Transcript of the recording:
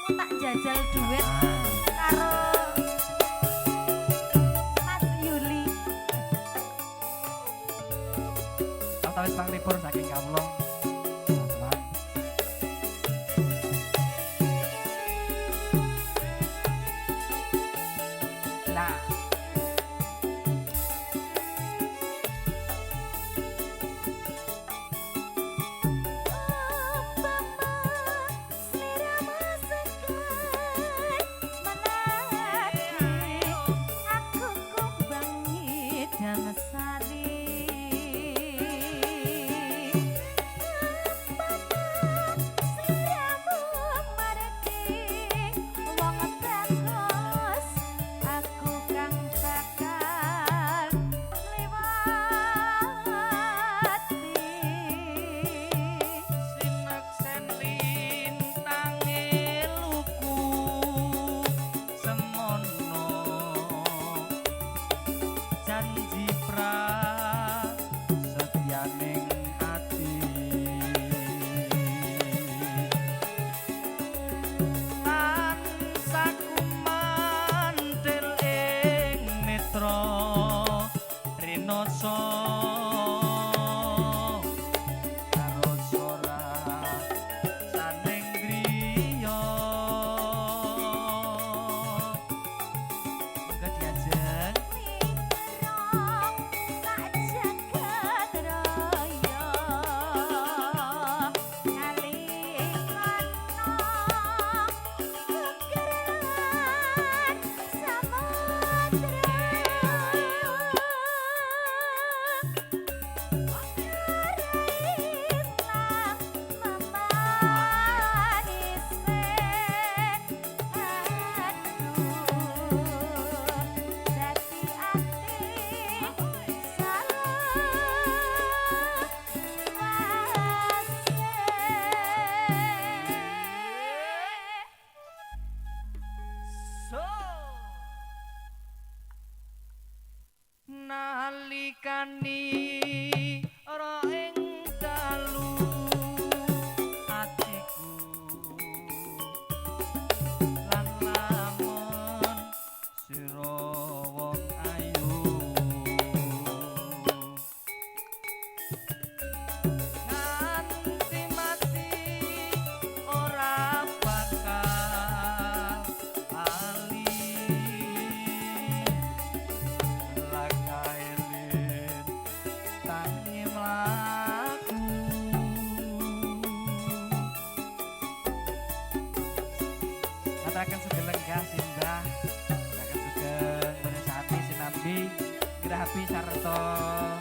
Mau tak jajal duit karo Mas Yuli. Tahu wis panglipur saking kawula. Lah janji prasetyaning ati lan sakumantil ing netra rinasa karo sora saning griya mengko diajeng nalikani ora ing dalu atiku lan lamun sira wong ayu nganti mati ora bakal ali lakailin tangi mlaku katakan sugeng lenggah simbah katakan sugeng menesati sinambi grahapi sarta